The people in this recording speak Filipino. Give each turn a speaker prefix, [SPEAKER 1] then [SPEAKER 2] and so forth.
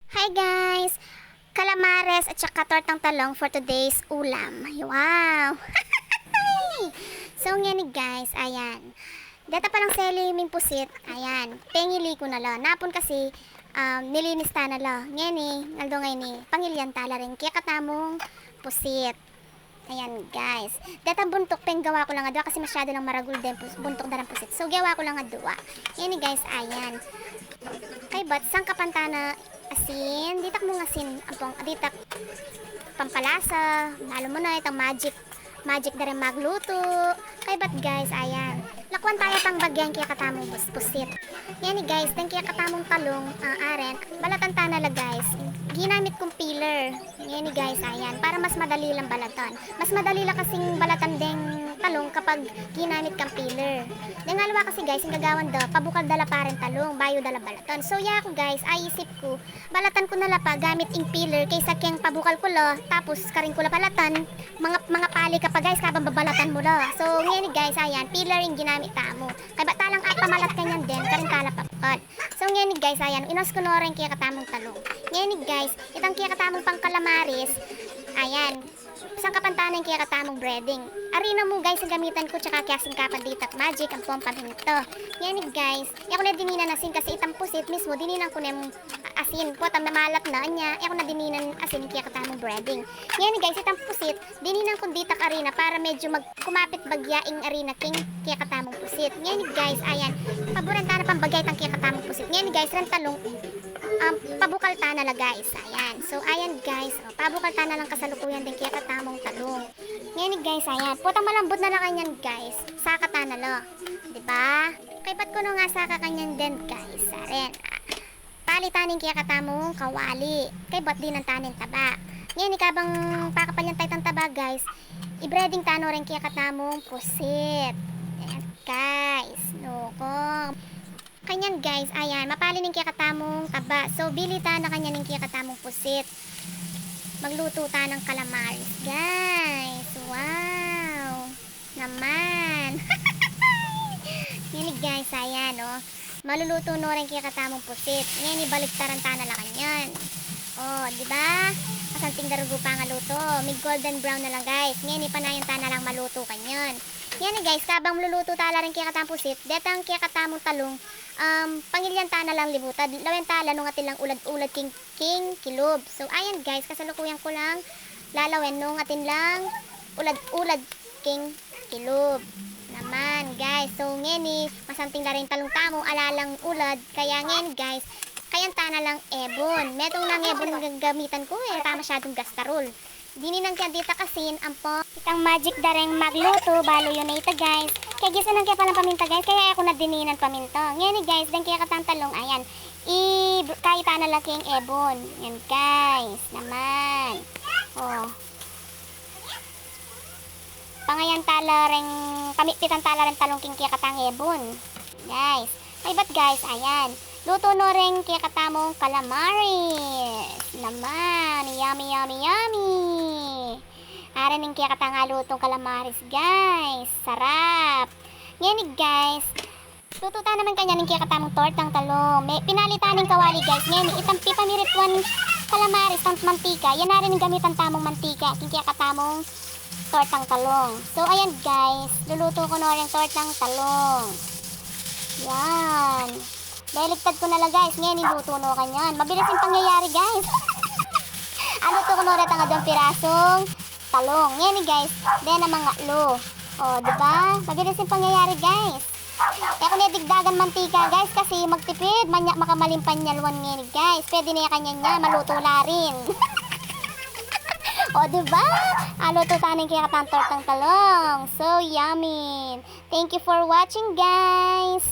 [SPEAKER 1] Hi guys! Calamares at saka tortang talong for today's ulam. Wow! So ngayon guys, ayan. Data palang seliming pusit. Ayan. Pengili ko na lo. Napon kasi nilinis ta na lo. Ngayon naldo ngayon pangilyan tala rin. Kaya katamong pusit. Ayan guys. Data buntok peng gawa ko lang nga dua kasi masyado lang maragul din buntok na lang pusit. So gawa ko lang nga dua. Ngayon guys, ayan. Kay bat sang kapantana asin, ditak mo asin, ampong ditak pampalasa, lalo mo na itang magic na rin magluto. Kay bat guys, ayan. Lakwan tayo pang bagyan kaya katamong pusit. Yan guys, dan kaya katamong talong, aren, balatan tanala guys. Ginamit kong peeler. Yan guys, ayan, para mas madali lang balatan. Mas madali lang kasing balatan ding talong kapag ginamit kang peeler. Nangalawa kasi guys, yung gagawan do, pabukal dala pa rin talong, bayo dala balatan. So yeah ako guys, ayisip ko, balatan ko nala pa gamit ing peeler kaysa keng pabukal ko lo, tapos karing ko la balatan, mga pali ka pa guys, kabang babalatan mo lo. So ngayon guys, ayan, peeler yung ginamit tamo. Kaya ba talang pamalat kanyan din, karing kala papukal. So ngayon guys, ayan, inos ko na rin kaya katamong talong. Ngayon guys, itang kaya katamong pang calamares, ayan, isang kapantanan kaya katamong breading. Arina mo guys, ang gamitan ko tsaka kasing kapan ditak magic ang pong paminto. Yan guys, ako na dininan asin kasi itang pusit mismo, dininan ko na asin po, tam namalat na niya, ako na dininan asin kaya katamong breading. Yan guys, itang pusit, dininan ko ditak arina para medyo kumapit bagyaing arina king kaya katamong pusit. Yan guys, ayan, paborenta na pambagay tang kaya katamong pusit. Yan guys, rentalong pabukal ta na la guys. Ayan. So ayan guys, pabukal ta na lang kasalukuyan din kaya katamong talong. Ngayon guys, ayan. Putang malambot na lang kanyan guys. Saka ta na lo. 'Di ba? Kay pat ko no nga saka kanyan din guys. Aren. Palitanin kaya katamong kawali. Kay bat din ang tanin taba. Ngayon ikabang pakapalyan tayo tang taba guys. I-breading tano rin kaya katamong pusit. Ayan guys. No ko. Kanyan guys, ayan, mapalin ng kaya katamong taba. So, bilita na kanyan ng kaya katamong pusit. Magluto ta ng calamares, guys. Wow! Naman! Yan guys, ayan, oh. Maluluto no rin kaya katamong pusit. Ngayon, ibaliktaran ta na lang kanyan. Oh, di ba? Kasanting darugo pa nga luto. May golden brown na lang guys. Ngayon, ipanayan ta na lang maluto kanyan. Yan guys, kabang luluto tala rin kaya katamong pusit. Detang kaya katamong talong. Pangilyan ta na lang libutad. Lawen tala nung atin lang ulad-ulad king kilob. So ayan guys, kasalukuyan ko lang lalawen nung atin lang ulad-ulad king kilob. Naman guys. So ngeni masanting na rin talong tamong alalang ulad. Kaya ngeni guys, kayan ta na lang ebon. Metong lang ebon gagamitan ko ta masyadong gastarol. Dini nang kaya dita kasin ampo itang magic dareng magluto balo yun na ita guys. Kaya gisa nang kaya palang paminta guys, kaya ako na dininan paminto. Ngayon guys, dan kaya katang talong, ayan, kahit na laking ebon. Yan guys, naman. Oh. Pangayan tala ring, pamipitan tala rin talong king kaya katang ebon. Guys, ay ba't guys, ayan. Luto no rin kaya katamong calamares. Naman, yummy, yummy, yummy. Aran yung kaya katanga lutong calamares guys. Sarap. Ngayon guys, lututa naman kanya ng kaya katamong tortang talong. May pinalitan ng kawali guys. Ngayon, itang pipamirituan calamares, tant mantika. Yan na rin yung gamitan tamong mantika. Kaya katamong tortang talong. So ayan guys, luluto ko na rin tortang talong. Yan. Baliktad ko na lang guys. Ngayon, iluto no kanyan. Mabilis yung pangyayari guys. Ano to ko na rin ang adong pirasong talong. Ngayon guys, then ang mga lo. O, diba? Mabilis yung pangyayari guys. Kaya kung nadigdagan mantika guys, kasi magtipid, manyak makamalimpan nyalwan ngayon guys. Pwede na kanyan niya, maluto la rin. O, diba? Luto tanin kaya katang tortang talong. So yummy. Thank you for watching guys.